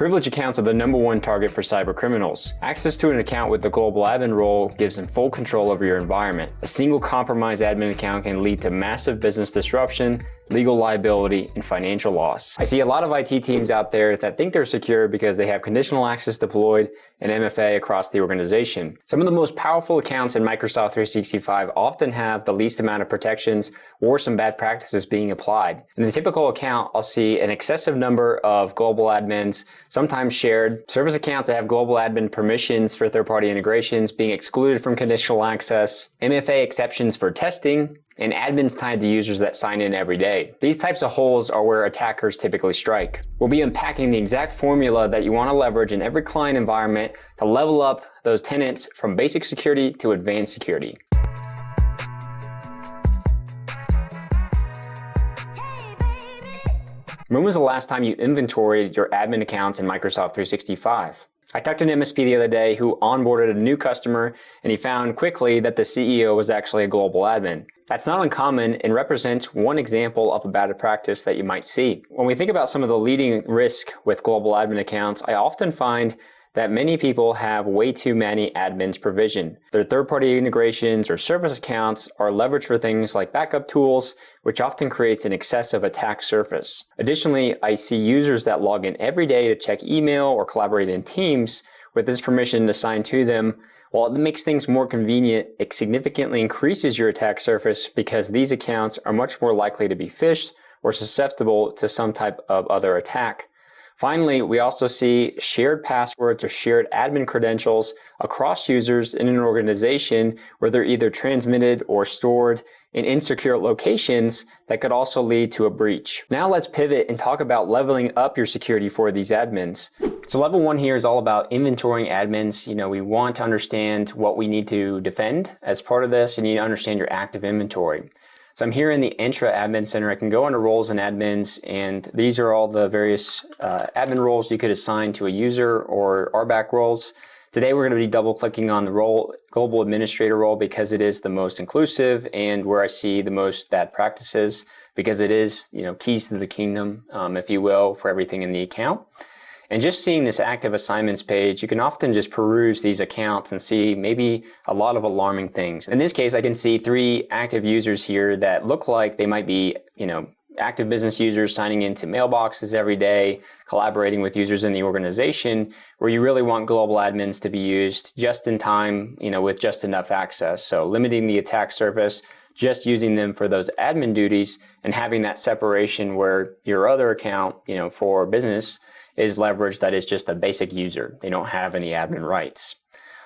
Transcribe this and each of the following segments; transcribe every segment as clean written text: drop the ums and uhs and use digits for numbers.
Privileged accounts are the #1 target for cyber criminals. Access to an account with the global admin role gives them full control over your environment. A single compromised admin account can lead to massive business disruption, legal liability, and financial loss. I see a lot of IT teams out there that think they're secure because they have conditional access deployed and MFA across the organization. Some of the most powerful accounts in Microsoft 365 often have the least amount of protections or some bad practices being applied. In the typical account, I'll see an excessive number of global admins, sometimes shared, service accounts that have global admin permissions for third-party integrations being excluded from conditional access, MFA exceptions for testing, and admins tied to users that sign in every day. These types of holes are where attackers typically strike. We'll be unpacking the exact formula that you want to leverage in every client environment to level up those tenants from basic security to advanced security. When was the last time you inventoried your admin accounts in Microsoft 365? I talked to an MSP the other day who onboarded a new customer, and he found quickly that the CEO was actually a global admin. That's not uncommon and represents one example of a bad practice that you might see. When we think about some of the leading risk with global admin accounts, I often find that many people have way too many admins provisioned. Their third-party integrations or service accounts are leveraged for things like backup tools, which often creates an excessive attack surface. Additionally, I see users that log in every day to check email or collaborate in Teams with this permission assigned to them. While it makes things more convenient, it significantly increases your attack surface because these accounts are much more likely to be phished or susceptible to some type of other attack. Finally, we also see shared passwords or shared admin credentials across users in an organization where they're either transmitted or stored in insecure locations that could also lead to a breach. Now let's pivot and talk about leveling up your security for these admins. So level 1 here is all about inventorying admins. We want to understand what we need to defend as part of this, and you need to understand your active inventory. So I'm here in the Entra Admin Center. I can go under roles and admins, and these are all the various admin roles you could assign to a user or RBAC roles. Today we're going to be double clicking on the role, Global Administrator role, because it is the most inclusive and where I see the most bad practices, because it is, keys to the kingdom, if you will, for everything in the account. And just seeing this active assignments page, you can often just peruse these accounts and see maybe a lot of alarming things. In this case, I can see 3 active users here that look like they might be, active business users signing into mailboxes every day, collaborating with users in the organization, where you really want global admins to be used just in time, with just enough access. So limiting the attack surface, just using them for those admin duties, and having that separation where your other account, for business is leveraged that is just a basic user. They don't have any admin rights.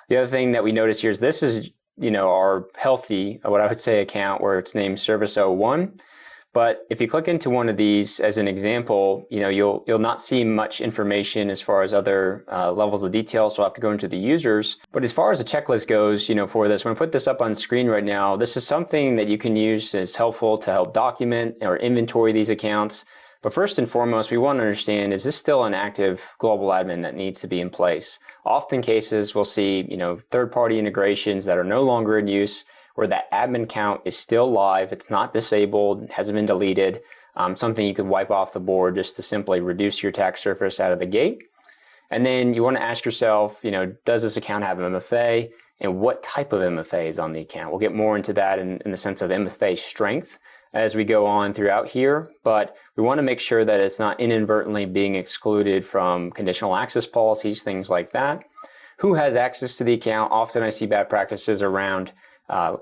The other thing that we notice here is this is, our healthy, what I would say, account where it's named Service 01. But if you click into one of these as an example, you'll not see much information as far as other levels of detail, so I'll have to go into the users. But as far as the checklist goes, for this, I'm going to put this up on screen right now. This is something that you can use as helpful to help document or inventory these accounts. But first and foremost, we want to understand, is this still an active global admin that needs to be in place? Often cases we'll see, third-party integrations that are no longer in use, where that admin count is still live, it's not disabled, hasn't been deleted, something you could wipe off the board just to simply reduce your attack surface out of the gate. And then you want to ask yourself, does this account have MFA, and what type of MFA is on the account? We'll get more into that in the sense of MFA strength as we go on throughout here, but we want to make sure that it's not inadvertently being excluded from conditional access policies, things like that. Who has access to the account? Often I see bad practices around,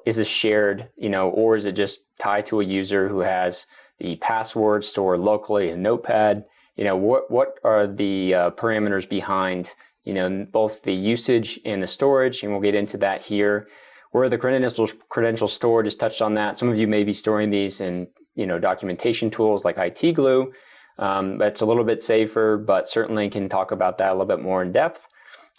is this shared, or is it just tied to a user who has the password stored locally in Notepad? What are the parameters behind, both the usage and the storage, and we'll get into that here. Where the credentials stored, just touched on that. Some of you may be storing these in, documentation tools like IT Glue. That's a little bit safer, but certainly can talk about that a little bit more in depth.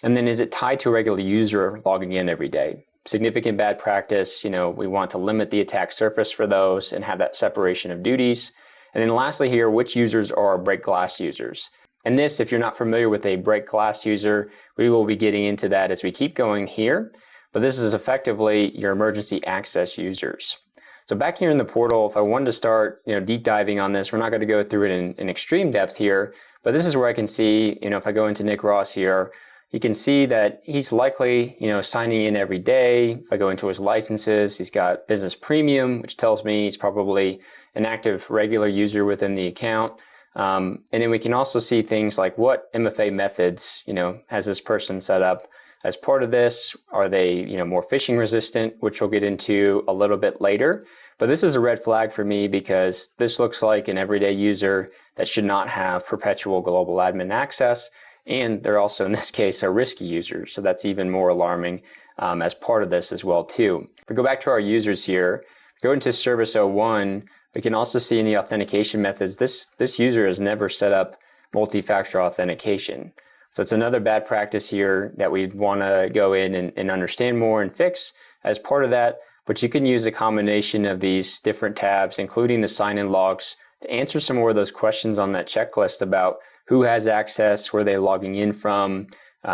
And then is it tied to a regular user logging in every day? Significant bad practice, we want to limit the attack surface for those and have that separation of duties. And then lastly here, which users are break glass users? And this, if you're not familiar with a break glass user, we will be getting into that as we keep going here. But this is effectively your emergency access users. So back here in the portal, if I wanted to start, deep diving on this, we're not going to go through it in extreme depth here, but this is where I can see, if I go into Nick Ross here, you can see that he's likely, signing in every day. If I go into his licenses, he's got business premium, which tells me he's probably an active regular user within the account. And then we can also see things like what MFA methods, has this person set up as part of this. Are they, more phishing resistant, which we'll get into a little bit later. But this is a red flag for me because this looks like an everyday user that should not have perpetual global admin access. And they're also, in this case, a risky user. So that's even more alarming as part of this as well, too. If we go back to our users here, go into Service 01, we can also see in the authentication methods, this user has never set up multi-factor authentication. So it's another bad practice here that we'd want to go in and understand more and fix as part of that. But you can use a combination of these different tabs, including the sign-in logs, to answer some more of those questions on that checklist about who has access, where they're logging in from,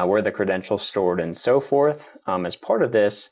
where the credentials stored, and so forth as part of this.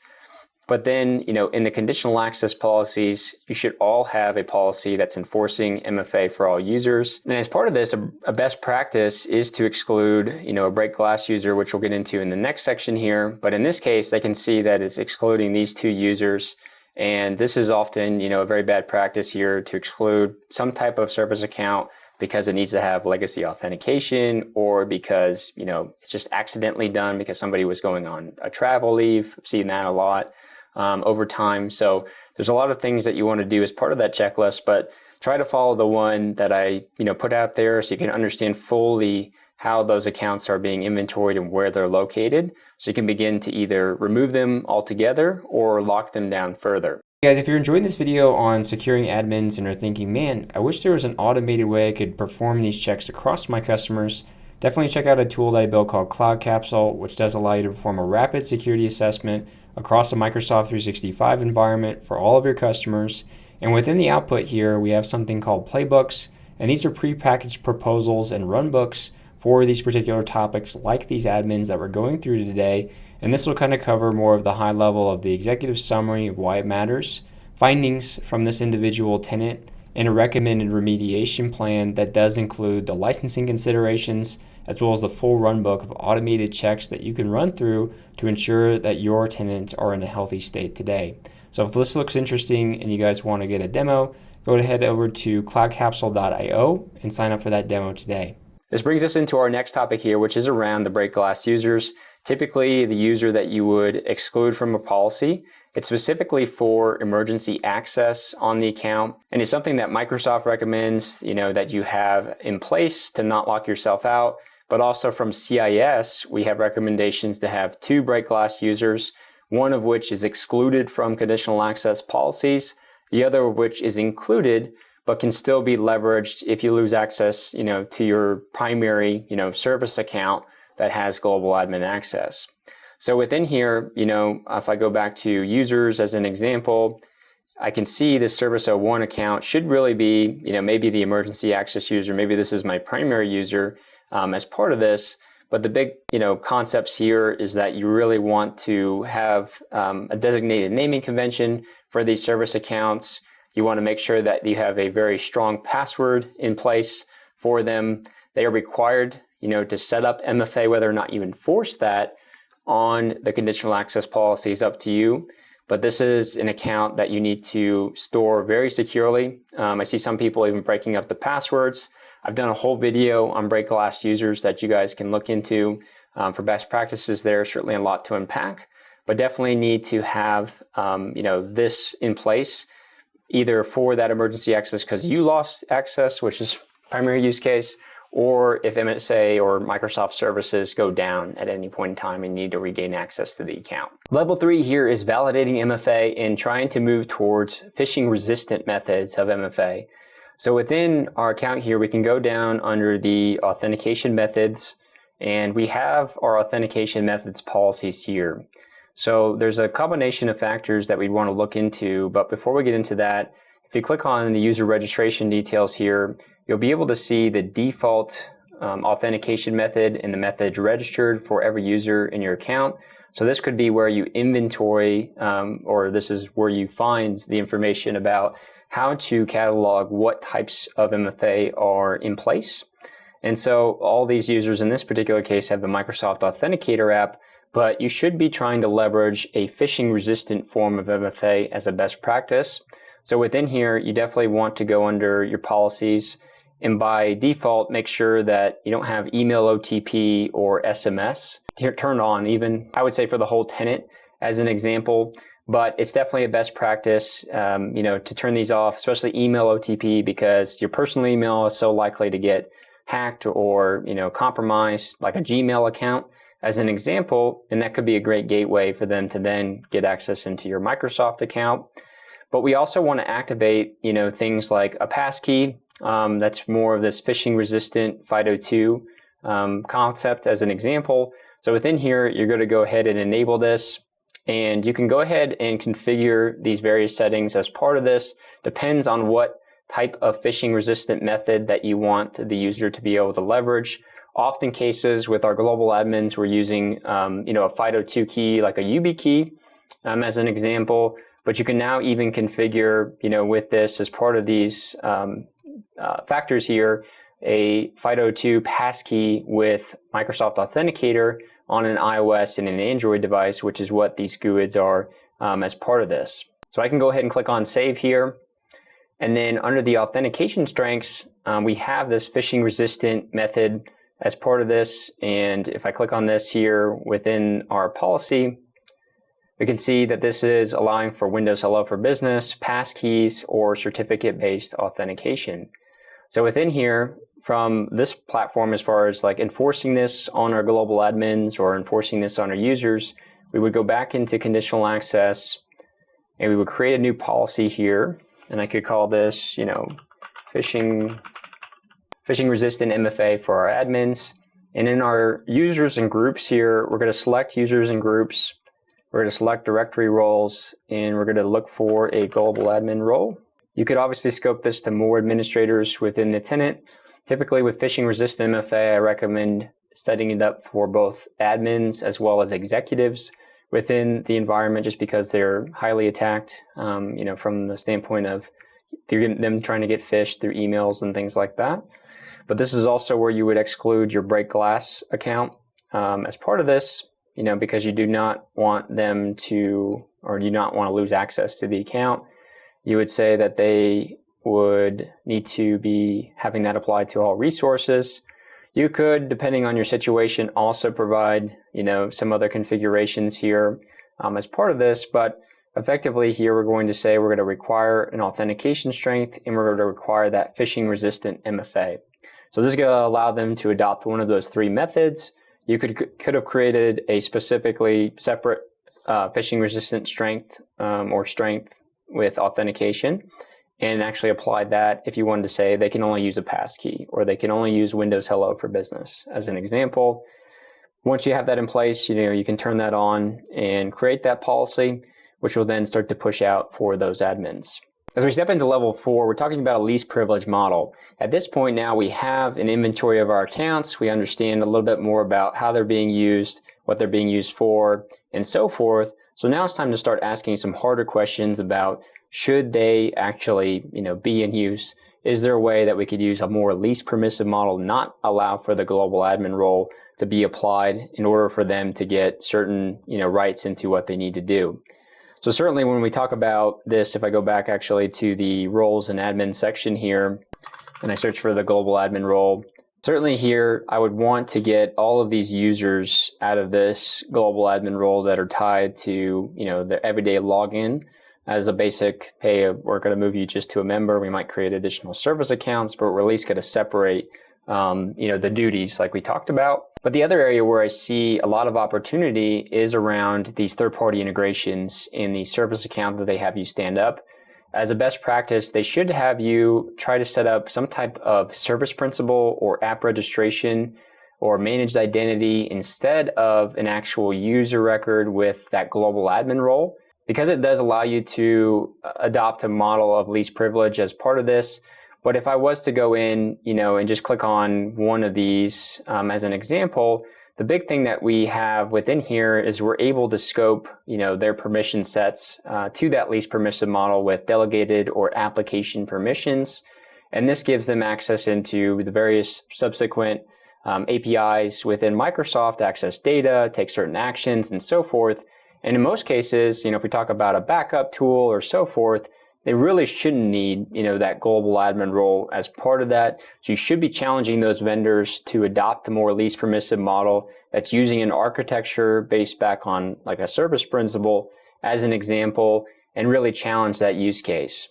But then, in the conditional access policies, you should all have a policy that's enforcing MFA for all users. And as part of this, a best practice is to exclude, a break glass user, which we'll get into in the next section here. But in this case, I can see that it's excluding these two users. And this is often, a very bad practice here to exclude some type of service account because it needs to have legacy authentication, or because, it's just accidentally done because somebody was going on a travel leave. I've seen that a lot over time. So there's a lot of things that you want to do as part of that checklist, but try to follow the one that I, put out there so you can understand fully how those accounts are being inventoried and where they're located. So you can begin to either remove them altogether or lock them down further. Guys, if you're enjoying this video on securing admins and are thinking, man, I wish there was an automated way I could perform these checks across my customers, definitely check out a tool that I built called CloudCapsule, which does allow you to perform a rapid security assessment across a Microsoft 365 environment for all of your customers. And within the output here, we have something called playbooks, and these are prepackaged proposals and runbooks for these particular topics, like these admins that we're going through today. And this will kind of cover more of the high level of the executive summary of why it matters, findings from this individual tenant, and a recommended remediation plan that does include the licensing considerations, as well as the full runbook of automated checks that you can run through to ensure that your tenants are in a healthy state today. So if this looks interesting and you guys want to get a demo, go ahead over to cloudcapsule.io and sign up for that demo today. This brings us into our next topic here, which is around the break glass users. Typically, the user that you would exclude from a policy, it's specifically for emergency access on the account. And it's something that Microsoft recommends, that you have in place to not lock yourself out. But also from CIS, we have recommendations to have 2 break glass users, one of which is excluded from conditional access policies, the other of which is included, but can still be leveraged if you lose access, to your primary, service account that has global admin access. So within here, if I go back to users as an example, I can see this Service 01 account should really be, maybe the emergency access user, maybe this is my primary user as part of this. But the big, concepts here is that you really want to have a designated naming convention for these service accounts. You want to make sure that you have a very strong password in place for them. They are required, to set up MFA. Whether or not you enforce that on the conditional access policy is up to you. But this is an account that you need to store very securely. I see some people even breaking up the passwords. I've done a whole video on break glass users that you guys can look into for best practices there. Certainly a lot to unpack, but definitely need to have this in place, either for that emergency access because you lost access, which is primary use case, or if MSA or Microsoft services go down at any point in time and need to regain access to the account. Level 3 here is validating MFA and trying to move towards phishing-resistant methods of MFA. So within our account here, we can go down under the authentication methods, and we have our authentication methods policies here. So there's a combination of factors that we'd want to look into, but before we get into that, if you click on the user registration details here, you'll be able to see the default authentication method and the method registered for every user in your account. So this could be where you inventory, or this is where you find the information about how to catalog what types of MFA are in place. And so all these users in this particular case have the Microsoft Authenticator app, but you should be trying to leverage a phishing-resistant form of MFA as a best practice. So within here, you definitely want to go under your policies, and by default, make sure that you don't have email OTP or SMS turned on, even I would say for the whole tenant as an example. But it's definitely a best practice, to turn these off, especially email OTP, because your personal email is so likely to get hacked or compromised, like a Gmail account as an example, and that could be a great gateway for them to then get access into your Microsoft account. But we also want to activate, things like a passkey. That's more of this phishing-resistant FIDO2 concept as an example. So within here, you're going to go ahead and enable this, and you can go ahead and configure these various settings as part of this. Depends on what type of phishing-resistant method that you want the user to be able to leverage. Often cases with our global admins, we're using a FIDO2 key, like a YubiKey, as an example. But you can now even configure, with this as part of these factors here, a FIDO2 passkey with Microsoft Authenticator on an iOS and an Android device, which is what these GUIDs are as part of this. So I can go ahead and click on Save here. And then under the authentication strengths, we have this phishing-resistant method as part of this. And if I click on this here within our policy, we can see that this is allowing for Windows Hello for Business, passkeys, or certificate-based authentication. So within here, from this platform, as far as like enforcing this on our global admins or enforcing this on our users, we would go back into conditional access and we would create a new policy here. And I could call this, phishing-resistant MFA for our admins. And in our users and groups here, we're going to select users and groups. We're going to select directory roles, and we're going to look for a global admin role. You could obviously scope this to more administrators within the tenant. Typically with phishing-resistant MFA, I recommend setting it up for both admins as well as executives within the environment, just because they're highly attacked, from the standpoint of them trying to get phished through emails and things like that. But this is also where you would exclude your break glass account as part of this, because you do not want them to, or do not want to lose access to the account. You would say that they would need to be having that applied to all resources. You could, depending on your situation, also provide, some other configurations here as part of this, but effectively here we're going to say we're going to require an authentication strength, and we're going to require that phishing-resistant MFA. So this is going to allow them to adopt one of those three methods. You could have created a specifically separate phishing-resistant strength or strength with authentication, and actually applied that if you wanted to say they can only use a passkey or they can only use Windows Hello for Business as an example. Once you have that in place, you can turn that on and create that policy, which will then start to push out for those admins. As we step into level 4, we're talking about a least privilege model. At this point now, we have an inventory of our accounts. We understand a little bit more about how they're being used, what they're being used for, and so forth. So now it's time to start asking some harder questions about should they actually, be in use? Is there a way that we could use a more least permissive model, not allow for the global admin role to be applied in order for them to get certain, rights into what they need to do? So certainly when we talk about this, if I go back actually to the roles and admin section here, and I search for the global admin role, certainly here I would want to get all of these users out of this global admin role that are tied to, their everyday login. As a basic pay, we're going to move you just to a member. We might create additional service accounts, but we're at least going to separate, the duties like we talked about. But the other area where I see a lot of opportunity is around these third-party integrations in the service account that they have you stand up. As a best practice, they should have you try to set up some type of service principal or app registration or managed identity instead of an actual user record with that global admin role, because it does allow you to adopt a model of least privilege as part of this. But if I was to go in, and just click on one of these as an example, The big thing that we have within here is we're able to scope, their permission sets to that least permissive model with delegated or application permissions. And this gives them access into the various subsequent APIs within Microsoft, access data, take certain actions, and so forth. And in most cases, if we talk about a backup tool or so forth, they really shouldn't need, that global admin role as part of that. So you should be challenging those vendors to adopt a more least permissive model that's using an architecture based back on like a service principle as an example, and really challenge that use case.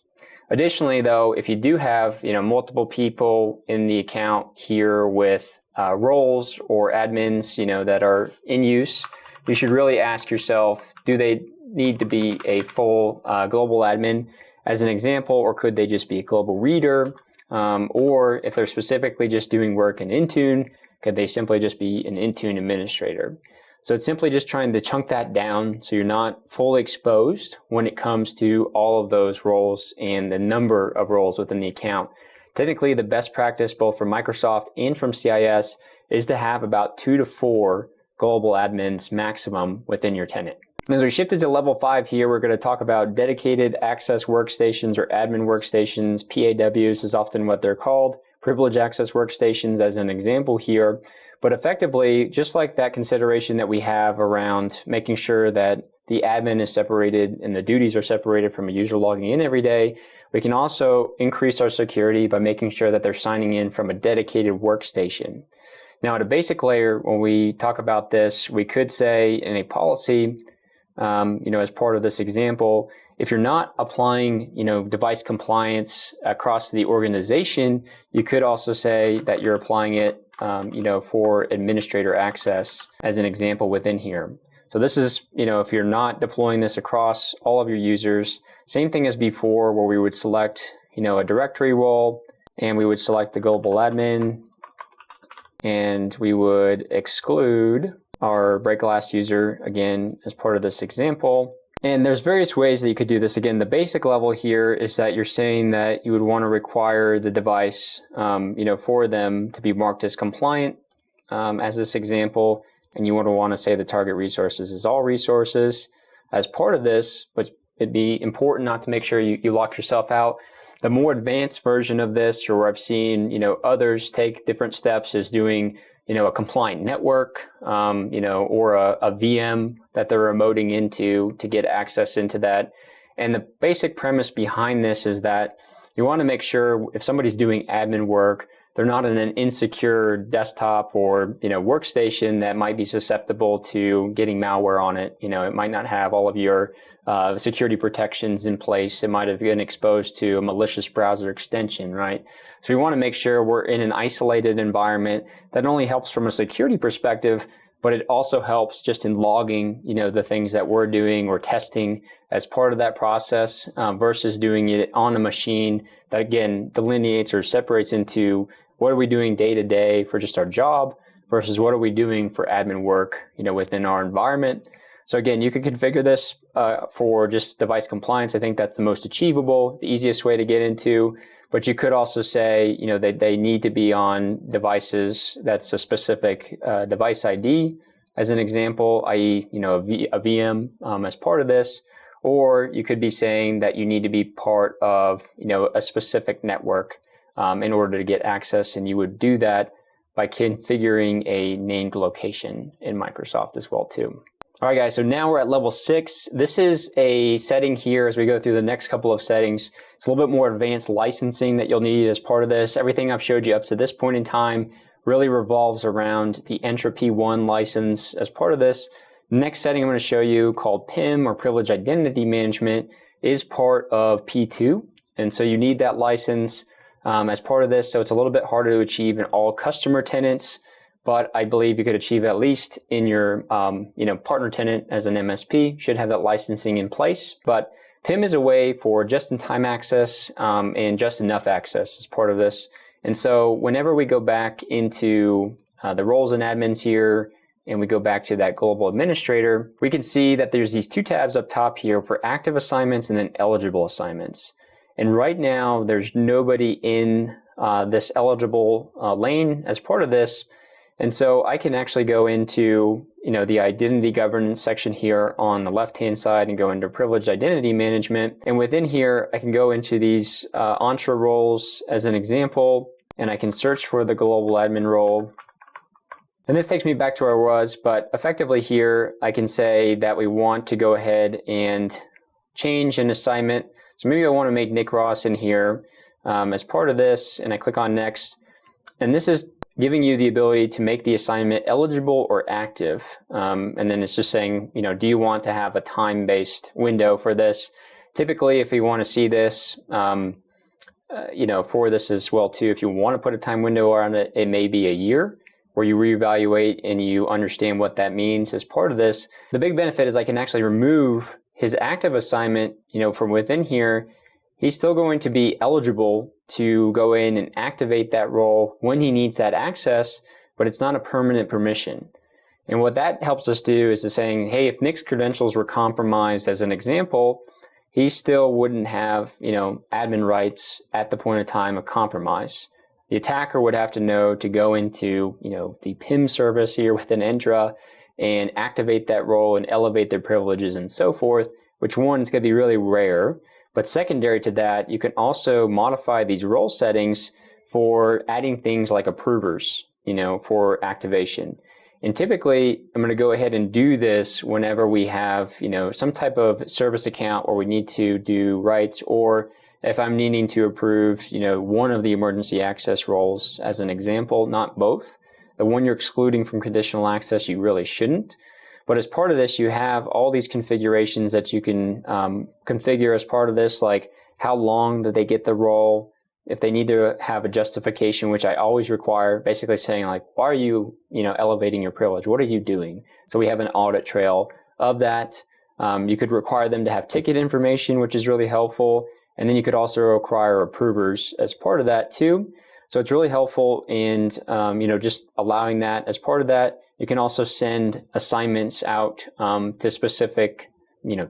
Additionally, though, if you do have, multiple people in the account here with roles or admins, that are in use, you should really ask yourself, do they need to be a full global admin as an example, or could they just be a global reader? Or if they're specifically just doing work in Intune, could they simply just be an Intune administrator? So it's simply just trying to chunk that down so you're not fully exposed when it comes to all of those roles and the number of roles within the account. Technically, the best practice both from Microsoft and from CIS is to have about 2 to 4 global admins maximum within your tenant. And as we shifted to level 5 here, we're going to talk about dedicated access workstations or admin workstations. PAWs is often what they're called. Privileged access workstations as an example here. But effectively, just like that consideration that we have around making sure that the admin is separated and the duties are separated from a user logging in every day, we can also increase our security by making sure that they're signing in from a dedicated workstation. Now, at a basic layer, when we talk about this, we could say in a policy, as part of this example, if you're not applying, device compliance across the organization, you could also say that you're applying it, for administrator access as an example within here. So this is, if you're not deploying this across all of your users, same thing as before where we would select, a directory role and we would select the global admin and we would exclude our break glass user again as part of this example. And there's various ways that you could do this. Again, the basic level here is that you're saying that you would want to require the device, for them to be marked as compliant, as this example, and you want to say the target resources is all resources. As part of this, but it'd be important not to make sure you lock yourself out. The more advanced version of this, or I've seen, others take different steps, is doing a compliant network, or a VM that they're remoting into to get access into that. And the basic premise behind this is that you want to make sure if somebody's doing admin work, they're not in an insecure desktop or, workstation that might be susceptible to getting malware on it. It might not have all of your security protections in place. It might have been exposed to a malicious browser extension, right? So we want to make sure we're in an isolated environment that not only helps from a security perspective, but it also helps just in logging, the things that we're doing or testing as part of that process, versus doing it on a machine that, again, delineates or separates into what are we doing day to day for just our job versus what are we doing for admin work, within our environment. So again, you can configure this for just device compliance. I think that's the most achievable, the easiest way to get into. But you could also say, that they need to be on devices that's a specific device ID, as an example, i.e., a VM as part of this. Or you could be saying that you need to be part of, a specific network in order to get access, and you would do that by configuring a named location in Microsoft as well too. All right, guys, so now we're at level 6. This is a setting here as we go through the next couple of settings. It's a little bit more advanced licensing that you'll need as part of this. Everything I've showed you up to this point in time really revolves around the Entropy 1 license as part of this. The next setting I'm going to show you, called PIM or Privileged Identity Management, is part of P2. And so you need that license as part of this. So it's a little bit harder to achieve in all customer tenants, but I believe you could achieve at least in your partner tenant as an MSP, should have that licensing in place. But PIM is a way for just-in-time access and just enough access as part of this. And so whenever we go back into the roles and admins here, and we go back to that global administrator, we can see that there's these 2 tabs up top here for active assignments and then eligible assignments. And right now, there's nobody in this eligible lane as part of this. And so I can actually go into, the identity governance section here on the left-hand side and go into privileged identity management. And within here, I can go into these Entra roles as an example, and I can search for the global admin role. And this takes me back to where I was, but effectively here, I can say that we want to go ahead and change an assignment. So maybe I want to make Nick Ross in here as part of this, and I click on next. And this is giving you the ability to make the assignment eligible or active. And then it's just saying, do you want to have a time-based window for this? Typically, if you want to see this, for this as well too, if you want to put a time window around it, it may be a year where you reevaluate and you understand what that means as part of this. The big benefit is I can actually remove his active assignment, from within here. He's still going to be eligible to go in and activate that role when he needs that access, but it's not a permanent permission. And what that helps us do is saying, hey, if Nick's credentials were compromised as an example, he still wouldn't have, admin rights at the point of time of compromise. The attacker would have to know to go into, the PIM service here within Entra and activate that role and elevate their privileges and so forth, which one is going to be really rare. But secondary to that, you can also modify these role settings for adding things like approvers, for activation. And typically, I'm going to go ahead and do this whenever we have, some type of service account where we need to do rights, or if I'm needing to approve, one of the emergency access roles as an example, not both. The one you're excluding from conditional access, you really shouldn't. But as part of this, you have all these configurations that you can configure as part of this, like how long did they get the role, if they need to have a justification, which I always require, basically saying like, why are you, elevating your privilege? What are you doing? So we have an audit trail of that. You could require them to have ticket information, which is really helpful. And then you could also require approvers as part of that too. So it's really helpful in, just allowing that as part of that. You can also send assignments out to specific,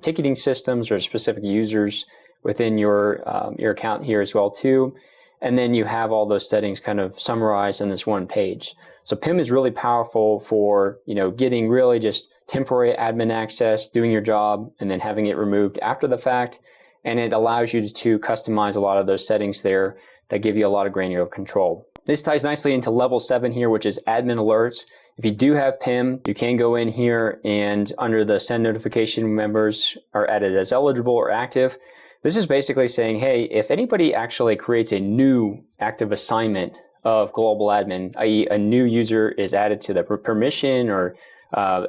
ticketing systems or specific users within your account here as well too. And then you have all those settings kind of summarized in this one page. So PIM is really powerful for, getting really just temporary admin access, doing your job, and then having it removed after the fact. And it allows you to customize a lot of those settings there that give you a lot of granular control. This ties nicely into level 7 here, which is admin alerts. If you do have PIM, you can go in here and under the send notification members are added as eligible or active. This is basically saying, hey, if anybody actually creates a new active assignment of global admin, i.e. a new user is added to the permission or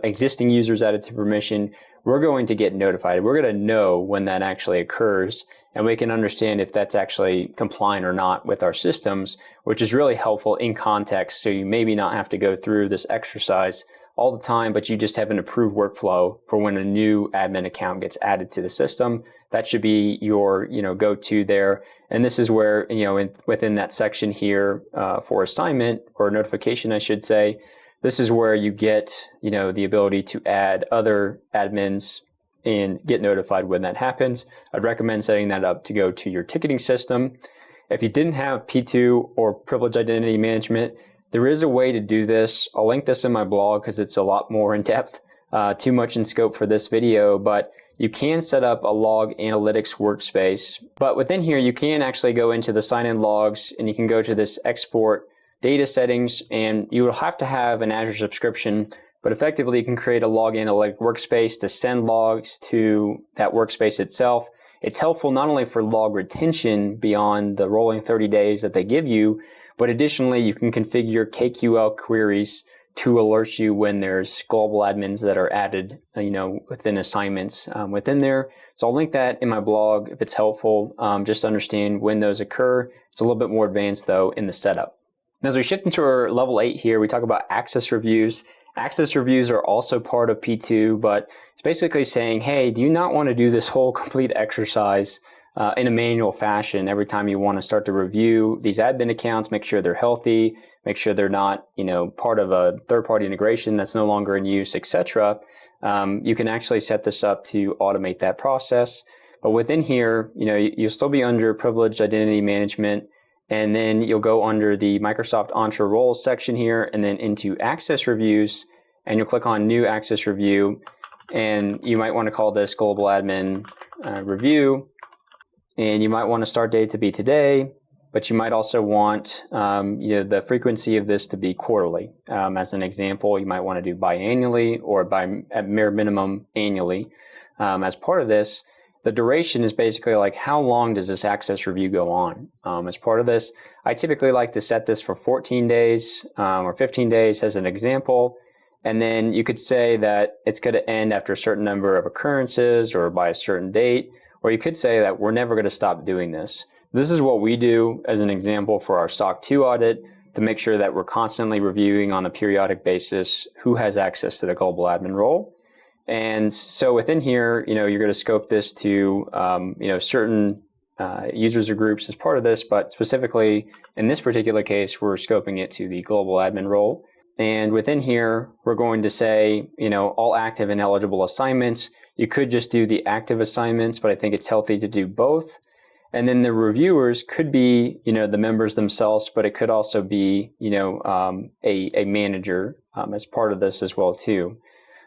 existing users added to permission, we're going to get notified. We're going to know when that actually occurs, and we can understand if that's actually compliant or not with our systems, which is really helpful in context. So you maybe not have to go through this exercise all the time, but you just have an approved workflow for when a new admin account gets added to the system. That should be your, go-to there. And this is where, within that section here for assignment or notification, I should say, this is where you get, the ability to add other admins and get notified when that happens. I'd recommend setting that up to go to your ticketing system. If you didn't have P2 or privileged identity management, there is a way to do this. I'll link this in my blog because it's a lot more in depth, too much in scope for this video, but you can set up a log analytics workspace. But within here, you can actually go into the sign-in logs and you can go to this export data settings, and you will have to have an Azure subscription, but effectively you can create a log analytic workspace to send logs to that workspace itself. It's helpful not only for log retention beyond the rolling 30 days that they give you, but additionally you can configure KQL queries to alert you when there's global admins that are added, within assignments within there. So I'll link that in my blog if it's helpful, just to understand when those occur. It's a little bit more advanced though in the setup. Now, as we shift into our level 8 here, we talk about access reviews. Access reviews are also part of P2, but it's basically saying, hey, do you not want to do this whole complete exercise in a manual fashion every time you want to start to review these admin accounts, make sure they're healthy, make sure they're not, part of a third-party integration that's no longer in use, etc. You can actually set this up to automate that process. But within here, you'll still be under privileged identity management. and then you'll go under the Microsoft Entra Roles section here, and then into Access Reviews, and you'll click on New Access Review, and you might want to call this Global Admin Review, and you might want to start date to be today, but you might also want the frequency of this to be quarterly. As an example, you might want to do biannually or at mere minimum annually. As part of this, the duration is basically like how long does this access review go on? As part of this, I typically like to set this for 14 days or 15 days as an example. And then you could say that it's going to end after a certain number of occurrences or by a certain date, or you could say that we're never going to stop doing this. This is what we do as an example for our SOC 2 audit to make sure that we're constantly reviewing on a periodic basis who has access to the global admin role. And so within here, you're going to scope this to, certain users or groups as part of this, but specifically in this particular case, we're scoping it to the global admin role. And within here, we're going to say, all active and eligible assignments. You could just do the active assignments, but I think it's healthy to do both. And then the reviewers could be, the members themselves, but it could also be, a manager as part of this as well too.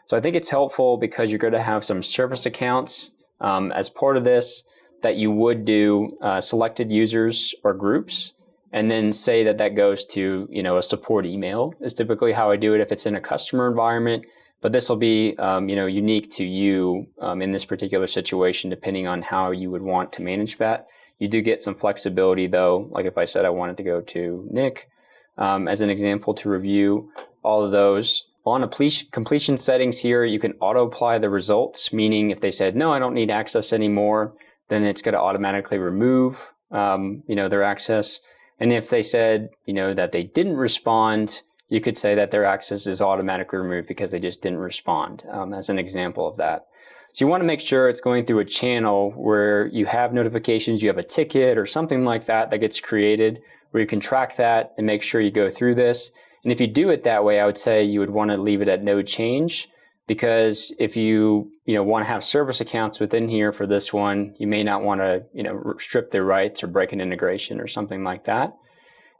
So I think it's helpful because you're going to have some service accounts as part of this that you would do selected users or groups, and then say that goes to, a support email is typically how I do it if it's in a customer environment. But this will be, unique to you in this particular situation, depending on how you would want to manage that. You do get some flexibility, though. Like if I said I wanted to go to Nick, as an example, to review all of those. On completion settings here, you can auto-apply the results, meaning if they said, no, I don't need access anymore, then it's going to automatically remove, their access. And if they said, that they didn't respond, you could say that their access is automatically removed because they just didn't respond, as an example of that. So you want to make sure it's going through a channel where you have notifications, you have a ticket or something like that gets created, where you can track that and make sure you go through this. And if you do it that way, I would say you would want to leave it at no change, because if you want to have service accounts within here for this one, you may not want to strip their rights or break an integration or something like that.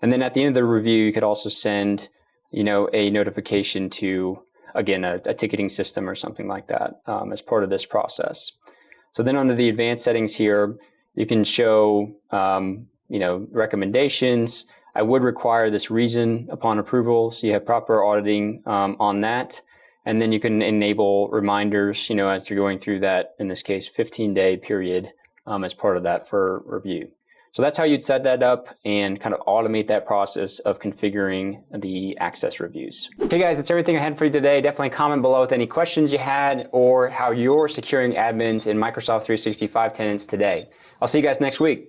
And then at the end of the review, you could also send a notification to, again, a ticketing system or something like that as part of this process. So then under the advanced settings here, you can show recommendations. I would require this reason upon approval, so you have proper auditing on that. And then you can enable reminders, as you're going through that, in this case, 15-day period as part of that for review. So that's how you'd set that up and kind of automate that process of configuring the access reviews. Okay guys, that's everything I had for you today. Definitely comment below with any questions you had or how you're securing admins in Microsoft 365 tenants today. I'll see you guys next week.